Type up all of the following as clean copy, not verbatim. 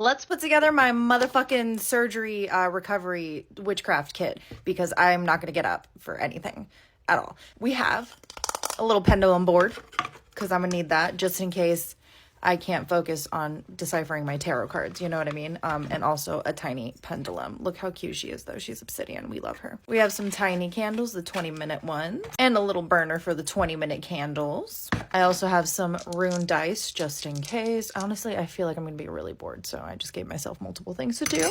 Let's put together my motherfucking surgery recovery witchcraft kit because I'm not going to get up for anything at all. We have a little pendulum board because I'm going to need that just in case I can't focus on deciphering my tarot cards, you know what I mean? And also a tiny pendulum. Look how cute she is, though. She's obsidian. We love her. We have some tiny candles, the 20-minute ones, and a little burner for the 20-minute candles. I also have some rune dice just in case. Honestly, I feel like I'm going to be really bored, so I just gave myself multiple things to do.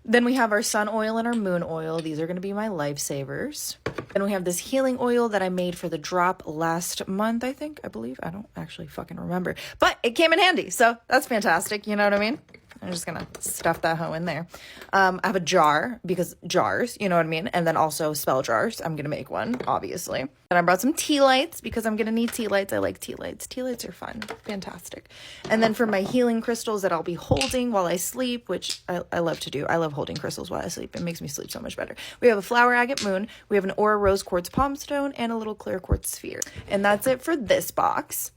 Then we have our sun oil and our moon oil. These are going to be my lifesavers. Then we have this healing oil that I made for the drop last month, I believe. I don't actually fucking remember. But it came in handy, so that's fantastic. You know what I mean? I'm just gonna stuff that hoe in there. I have a jar, because jars, you know what I mean? And then also spell jars. I'm gonna make one, obviously. And I brought some tea lights, because I'm gonna need tea lights. I like tea lights. Tea lights are fun. Fantastic. And then for my healing crystals that I'll be holding while I sleep, which I love to do. I love holding crystals while I sleep. It makes me sleep so much better. We have a flower agate moon. We have an aura rose quartz palm stone, and a little clear quartz sphere. And that's it for this box.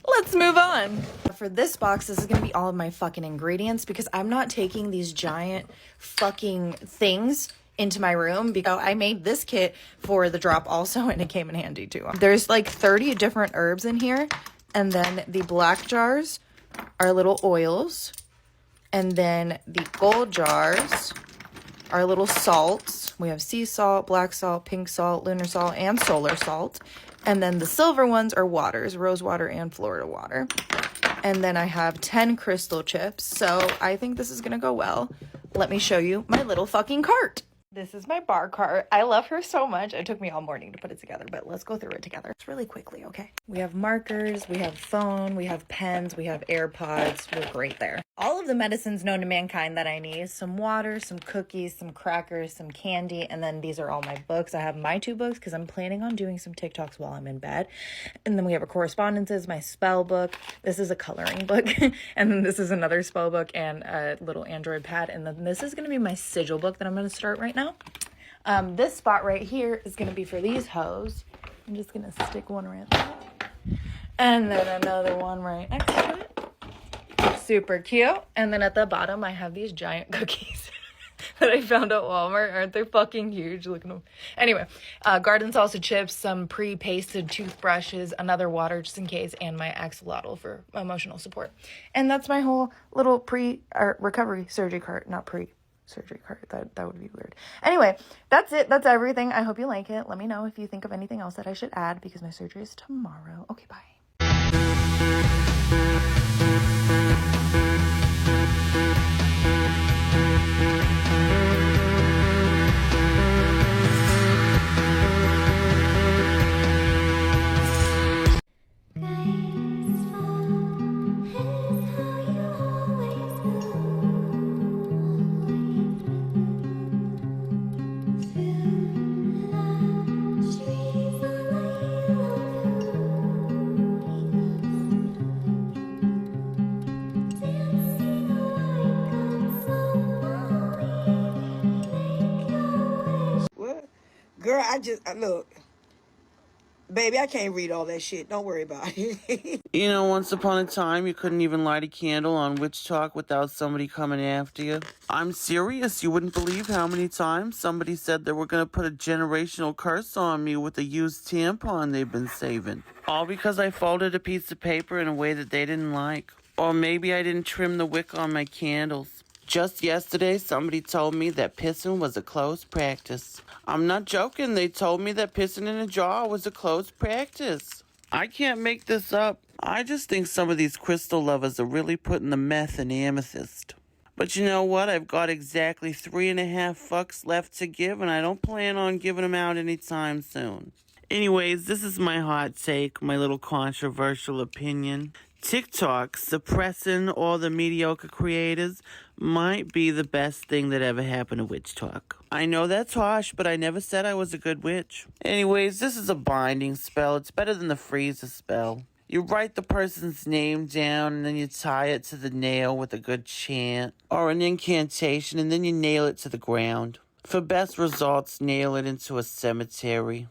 Let's move on. For this box, this is going to be all of my fucking ingredients because I'm not taking these giant fucking things into my room because I made this kit for the drop also and it came in handy too. There's like 30 different herbs in here, and then the black jars are little oils, and then the gold jars are little salts. We have sea salt, black salt, pink salt, lunar salt, and solar salt. And then the silver ones are waters, rose water and Florida water. And then I have 10 crystal chips. So I think this is going to go well. Let me show you my little fucking cart. This is my bar cart. I love her so much. It took me all morning to put it together, but let's go through it together. It's really quickly, okay? We have markers, we have phone, we have pens, we have AirPods. We're great there. All of the medicines known to mankind that I need. Some water, some cookies, some crackers, some candy, and then these are all my books. I have my 2 books because I'm planning on doing some TikToks while I'm in bed. And then we have a correspondences, my spell book. This is a coloring book. And then this is another spell book and a little Android pad. And then this is going to be my sigil book that I'm going to start right now. This spot right here is going to be for these hoes. I'm just going to stick one right there. And then another one right next to it. Super cute. And then at the bottom, I have these giant cookies that I found at Walmart. Aren't they fucking huge? Look at them. Anyway, garden salsa chips, some pre-pasted toothbrushes, another water just in case, and my axolotl for emotional support. And that's my whole little recovery surgery cart. Not pre-surgery cart. That would be weird. Anyway, that's it. That's everything. I hope you like it. Let me know if you think of anything else that I should add because my surgery is tomorrow. Okay, bye. Girl, look, baby, I can't read all that shit. Don't worry about it. You know, once upon a time, you couldn't even light a candle on Witchtok without somebody coming after you. I'm serious. You wouldn't believe how many times somebody said they were going to put a generational curse on me with a used tampon they've been saving. All because I folded a piece of paper in a way that they didn't like. Or maybe I didn't trim the wick on my candles. Just yesterday, somebody told me that pissing was a closed practice. I'm not joking. They told me that pissing in a jar was a closed practice. I can't make this up. I just think some of these crystal lovers are really putting the meth in amethyst. But you know what? I've got exactly 3.5 fucks left to give, and I don't plan on giving them out anytime soon. Anyways, this is my hot take, my little controversial opinion. TikTok suppressing all the mediocre creators might be the best thing that ever happened to Witchtok. I know that's harsh, but I never said I was a good witch. Anyways, this is a binding spell. It's better than the freezer spell. You write the person's name down, and then you tie it to the nail with a good chant or an incantation, and then you nail it to the ground. For best results, nail it into a cemetery.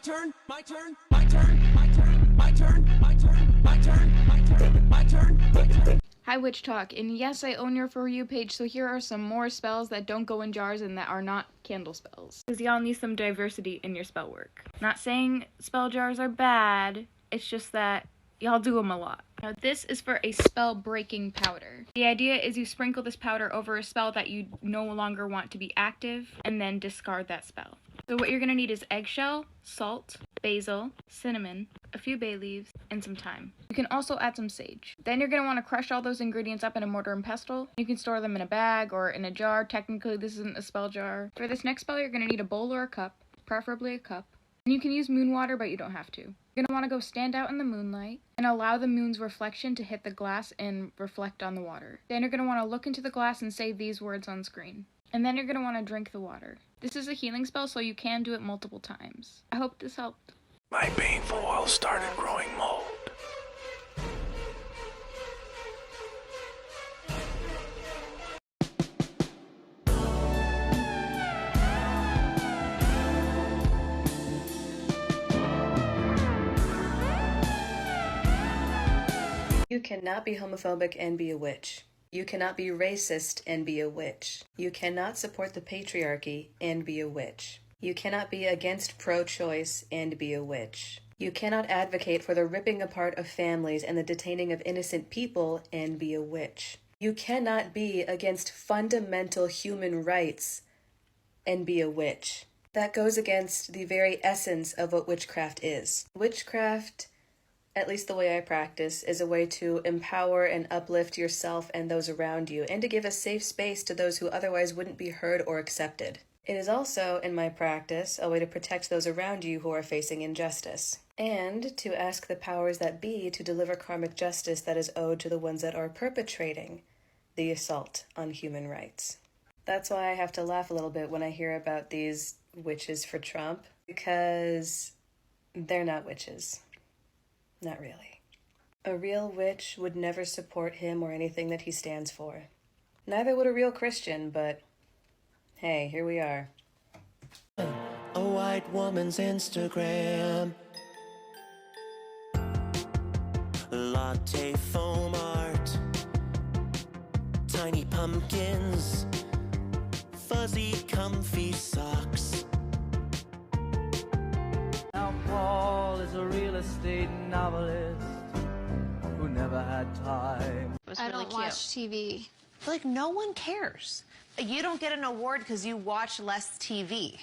turn, my turn, my turn, my turn, my turn, my turn, my turn, my turn, my turn, my turn. Hi Witchtok, and yes, I own your For You page, so here are some more spells that don't go in jars and that are not candle spells. Because y'all need some diversity in your spell work. Not saying spell jars are bad, it's just that y'all do them a lot. Now this is for a spell breaking powder. The idea is you sprinkle this powder over a spell that you no longer want to be active, and then discard that spell. So what you're going to need is eggshell, salt, basil, cinnamon, a few bay leaves, and some thyme. You can also add some sage. Then you're going to want to crush all those ingredients up in a mortar and pestle. You can store them in a bag or in a jar. Technically this isn't a spell jar. For this next spell you're going to need a bowl or a cup, preferably a cup. And you can use moon water, but you don't have to. You're going to want to go stand out in the moonlight and allow the moon's reflection to hit the glass and reflect on the water. Then you're going to want to look into the glass and say these words on screen. And then you're going to want to drink the water. This is a healing spell, so you can do it multiple times. I hope this helped. My painful oil started growing mold. You cannot be homophobic and be a witch. You cannot be racist and be a witch. You cannot support the patriarchy and be a witch. You cannot be against pro-choice and be a witch. You cannot advocate for the ripping apart of families and the detaining of innocent people and be a witch. You cannot be against fundamental human rights and be a witch. That goes against the very essence of what witchcraft is. Witchcraft, at least the way I practice, is a way to empower and uplift yourself and those around you, and to give a safe space to those who otherwise wouldn't be heard or accepted. It is also, in my practice, a way to protect those around you who are facing injustice, and to ask the powers that be to deliver karmic justice that is owed to the ones that are perpetrating the assault on human rights. That's why I have to laugh a little bit when I hear about these witches for Trump, because they're not witches. Not really. A real witch would never support him or anything that he stands for. Neither would a real Christian, but hey, here we are. A white woman's Instagram. Latte foam art. Tiny pumpkins. Fuzzy comfy socks. Now Paul is a real estate novelist who never had time. I don't watch TV. Like, no one cares. You don't get an award because you watch less TV.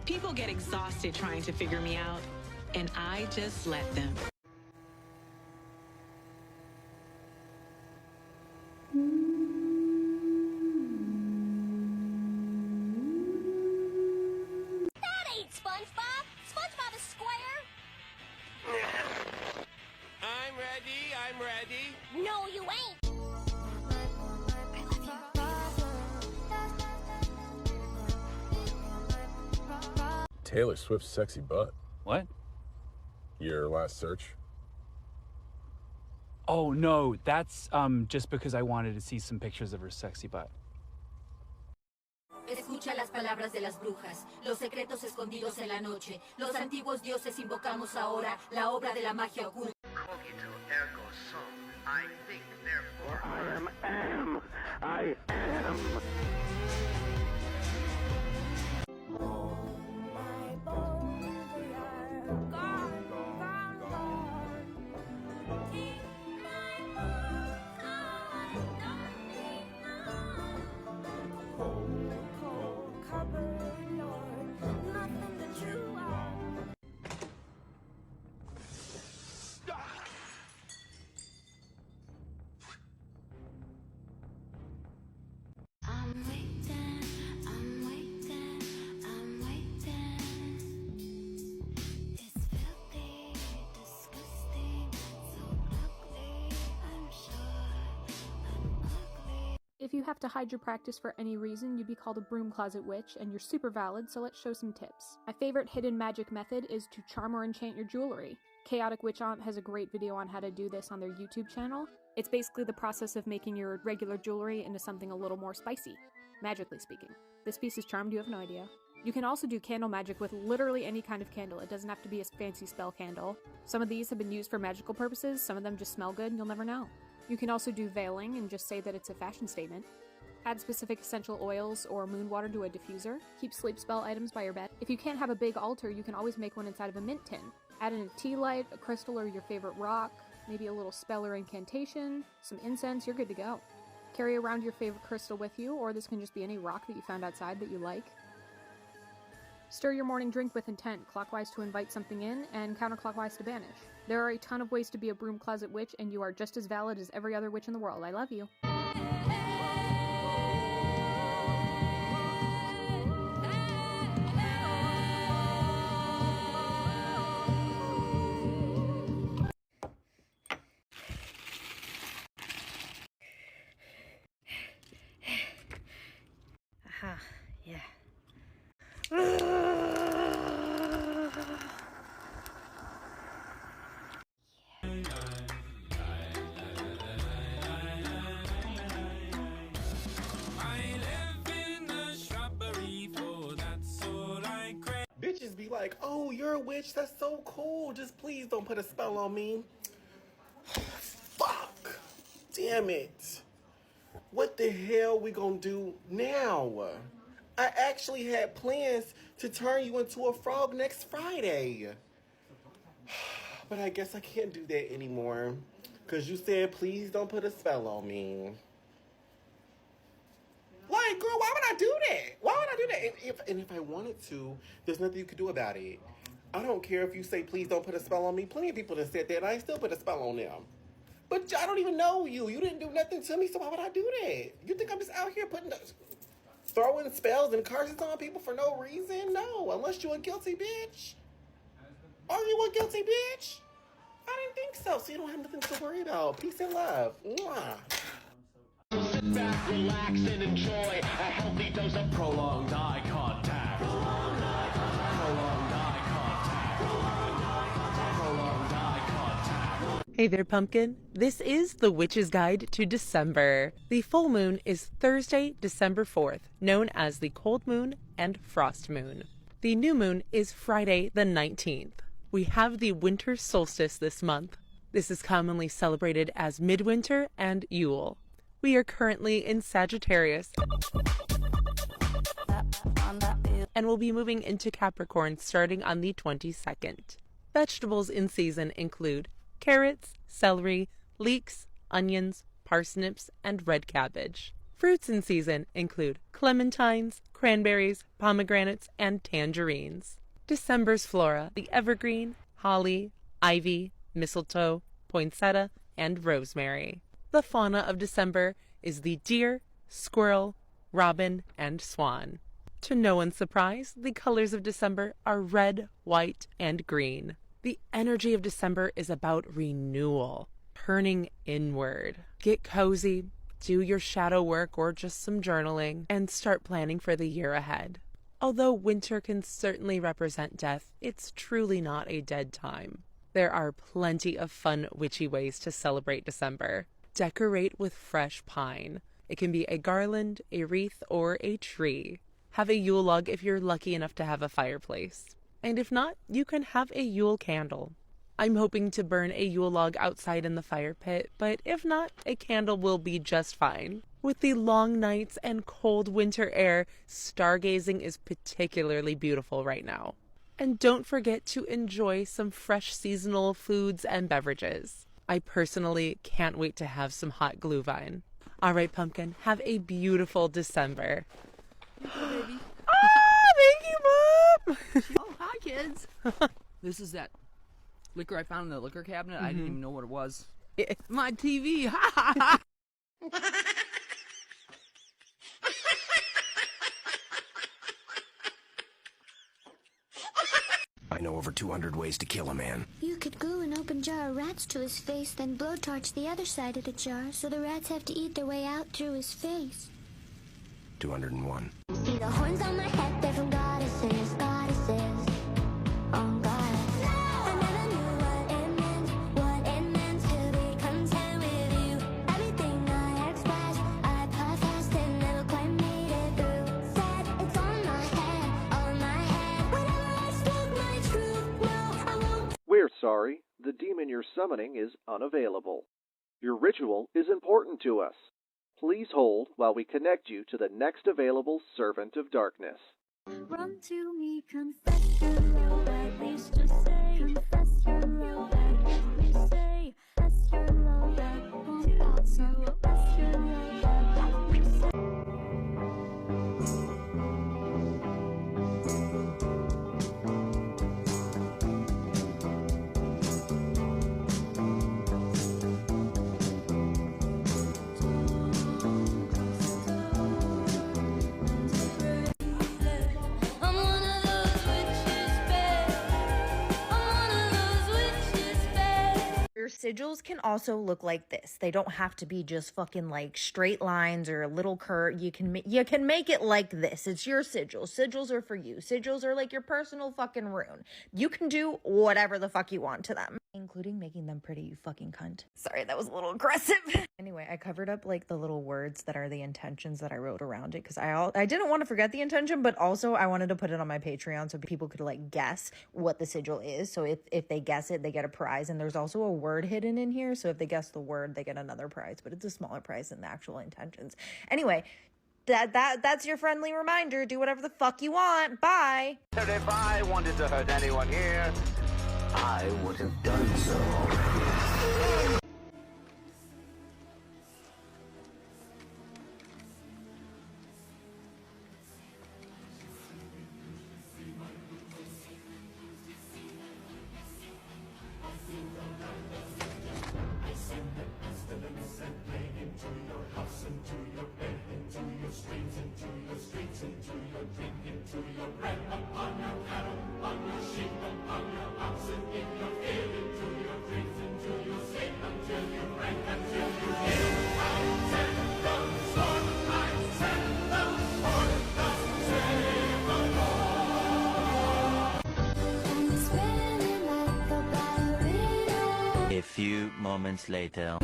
People get exhausted trying to figure me out, and I just let them. That ain't SpongeBob. SpongeBob is square. I'm ready, I'm ready. No, you ain't. Taylor Swift's sexy butt. What? Your last search? Oh, no, that's just because I wanted to see some pictures of her sexy butt. Escucha las palabras de las brujas, los secretos escondidos en la noche. Los antiguos dioses invocamos ahora la obra de la magia oculta. I am. If you have to hide your practice for any reason, you'd be called a broom closet witch, and you're super valid, so let's show some tips. My favorite hidden magic method is to charm or enchant your jewelry. Chaotic Witch Aunt has a great video on how to do this on their YouTube channel. It's basically the process of making your regular jewelry into something a little more spicy, magically speaking. This piece is charmed, you have no idea. You can also do candle magic with literally any kind of candle. It doesn't have to be a fancy spell candle. Some of these have been used for magical purposes, some of them just smell good and you'll never know. You can also do veiling and just say that it's a fashion statement. Add specific essential oils or moon water to a diffuser. Keep sleep spell items by your bed. If you can't have a big altar, you can always make one inside of a mint tin. Add in a tea light, a crystal or your favorite rock, maybe a little spell or incantation, some incense, you're good to go. Carry around your favorite crystal with you, or this can just be any rock that you found outside that you like. Stir your morning drink with intent, clockwise to invite something in, and counterclockwise to banish. There are a ton of ways to be a broom closet witch, and you are just as valid as every other witch in the world. I love you. Aha, yeah. Bitches be like, oh, you're a witch, that's so cool. Just please don't put a spell on me. Fuck. Damn it. What the hell we gonna do now? I actually had plans to turn you into a frog next Friday. But I guess I can't do that anymore. Because you said, please don't put a spell on me. Like, girl, why would I do that? Why would I do that? And if I wanted to, there's nothing you could do about it. I don't care if you say, please don't put a spell on me. Plenty of people that said that, and I still put a spell on them. But I don't even know you. You didn't do nothing to me, so why would I do that? You think I'm just out here throwing spells and curses on people for no reason? No, unless you're a guilty bitch. Are you a guilty bitch? I didn't think so. So you don't have nothing to worry about. Peace and love. Mwah. Sit back, relax, and enjoy a healthy dose of prolonged eye contact. Prolonged eye contact. Prolonged eye contact. Prolonged eye contact. Hey there, Pumpkin. This is the Witch's Guide to December. The full moon is Thursday, December 4th, known as the Cold Moon and Frost Moon. The new moon is Friday, the 19th. We have the winter solstice this month. This is commonly celebrated as midwinter and Yule. We are currently in Sagittarius and will be moving into Capricorn starting on the 22nd. Vegetables in season include carrots, celery, leeks, onions, parsnips, and red cabbage. Fruits in season include clementines, cranberries, pomegranates, and tangerines. December's flora: the evergreen, holly, ivy, mistletoe, poinsettia, and rosemary. The fauna of December is the deer, squirrel, robin, and swan. To no one's surprise, the colors of December are red, white, and green. The energy of December is about renewal, turning inward. Get cozy, do your shadow work or just some journaling, and start planning for the year ahead. Although winter can certainly represent death, it's truly not a dead time. There are plenty of fun witchy ways to celebrate December. Decorate with fresh pine. It can be a garland, a wreath, or a tree. Have a Yule log if you're lucky enough to have a fireplace. And if not, you can have a Yule candle. I'm hoping to burn a Yule log outside in the fire pit, but if not, a candle will be just fine. With the long nights and cold winter air, stargazing is particularly beautiful right now. And don't forget to enjoy some fresh seasonal foods and beverages. I personally can't wait to have some hot glühwein. All right, Pumpkin, have a beautiful December. Hey, baby. Thank you, Mom! Oh, hi, kids. This is that liquor I found in the liquor cabinet. I didn't even know what it was. My TV. Ha ha ha. know over 200 ways to kill a man. You could glue an open jar of rats to his face, then blowtorch the other side of the jar, so the rats have to eat their way out through his face. 201. See the horns on my head, they're from goddesses, goddesses. Oh, God. I never knew what it meant to be content with you. Everything I expressed, I professed and never quite made it through. Said it's on my head, whenever I spoke my truth. No, I won't. We're sorry, the demon you're summoning is unavailable. Your ritual is important to us. Please hold while we connect you to the next available Servant of Darkness. Run to me, confess your love, at least just say, confess your love, at least say, confess your love, that won't also confess your love, at least say. Your sigils can also look like this. They don't have to be just fucking like straight lines or a little curve. You can make it like this. It's your sigils. Sigils are for you. Sigils are like your personal fucking rune. You can do whatever the fuck you want to them, including making them pretty, you fucking cunt. Sorry, that was a little aggressive. Anyway, I covered up like the little words that are the intentions that I wrote around it because I didn't want to forget the intention, but also I wanted to put it on my Patreon so people could like guess what the sigil is. So if they guess it, they get a prize, and there's also a word hidden in here, so if they guess the word, they get another prize, but it's a smaller prize than the actual intentions. Anyway, that's your friendly reminder. Do whatever the fuck you want. Bye. If I wanted to hurt anyone here, I would have done so already. A few moments later.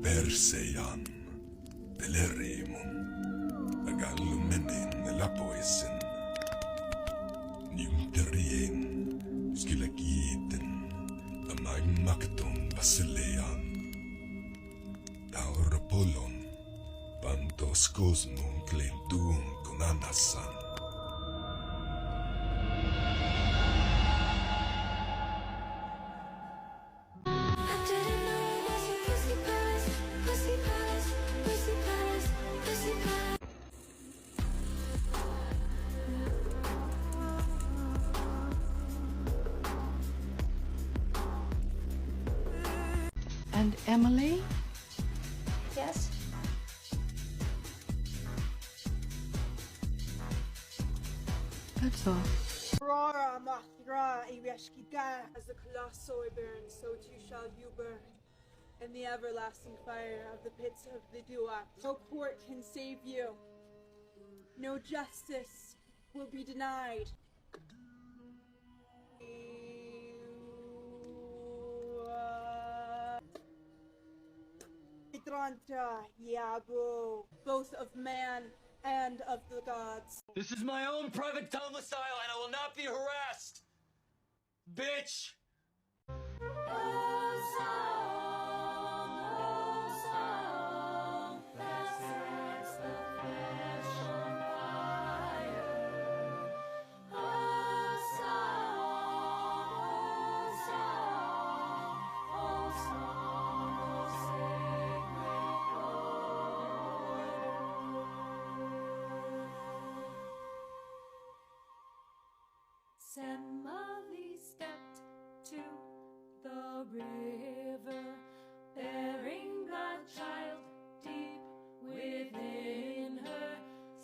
Perseyan, Delerimun, Agalumenin, Lapoisin, Newterien, Skilagiten, Amagmakton, Basilean, Tauropolon, Pantos Cosmum, Clentum, Conanasan. And Emily? Yes? That's all. As the colossi burn, so too shall you burn in the everlasting fire of the pits of the Dua. No court can save you. No justice will be denied. Santa, Yabu, both of man and of the gods. This is my own private domicile and I will not be harassed! Bitch! Emily stepped to the river, bearing a child deep within her.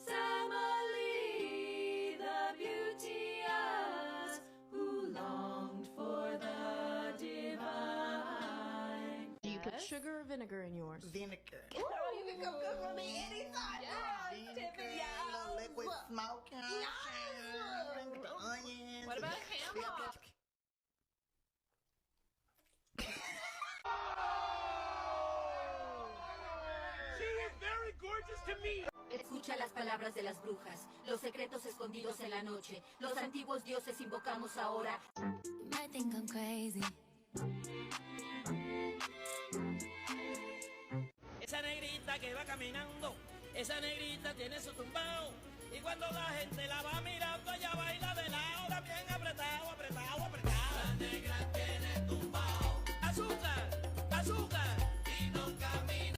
Emily, the beauteous, who longed for the divine. Do you put sugar or vinegar in yours? Vinegar. Ooh, you can go good for me anytime. Vinegar, a little liquid smoke. Onions. What about hammock? She is very gorgeous to me! Escucha las palabras de las brujas, los secretos escondidos en la noche. Los antiguos dioses invocamos ahora. You might think I'm crazy. Esa negrita que va caminando, esa negrita tiene su tumbao. Y cuando la gente la va mirando, ella baila de lado, también apretado, apretado, apretado. La negra tiene tumbao. Azúcar, azúcar, y no camina.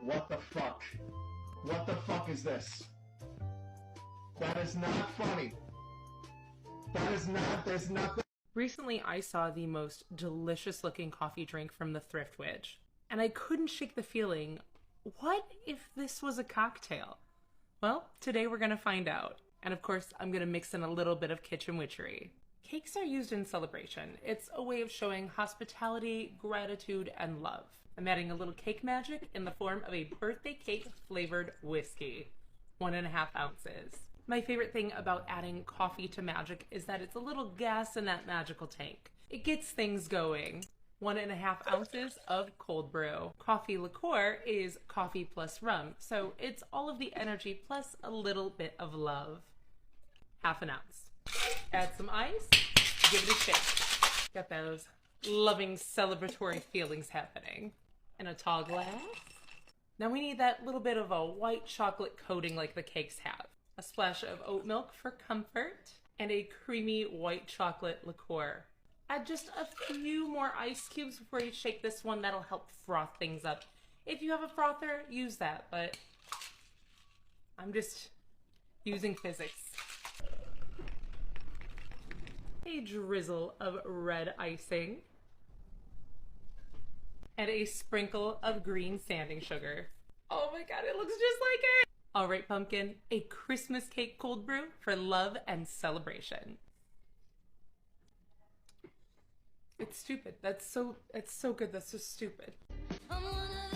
What the fuck? What the fuck is this? That is not funny. That is not, there's nothing. Recently, I saw the most delicious looking coffee drink from the Thrift Witch, and I couldn't shake the feeling, what if this was a cocktail? Well, today we're gonna find out. And of course, I'm gonna mix in a little bit of kitchen witchery. Cakes are used in celebration. It's a way of showing hospitality, gratitude, and love. I'm adding a little cake magic in the form of a birthday cake flavored whiskey, 1.5 ounces. My favorite thing about adding coffee to magic is that it's a little gas in that magical tank. It gets things going. 1.5 ounces of cold brew. Coffee liqueur is coffee plus rum, so it's all of the energy plus a little bit of love. 1/2 ounce. Add some ice, give it a shake. Got those loving celebratory feelings happening. In a tall glass. Now we need that little bit of a white chocolate coating like the cakes have. A splash of oat milk for comfort, and a creamy white chocolate liqueur. Add just a few more ice cubes before you shake this one. That'll help froth things up. If you have a frother, use that, but I'm just using physics. A drizzle of red icing, and a sprinkle of green sanding sugar. Oh my god, it looks just like it! All right, pumpkin, a Christmas cake cold brew for love and celebration. It's stupid. It's so good. That's so stupid. I'm one of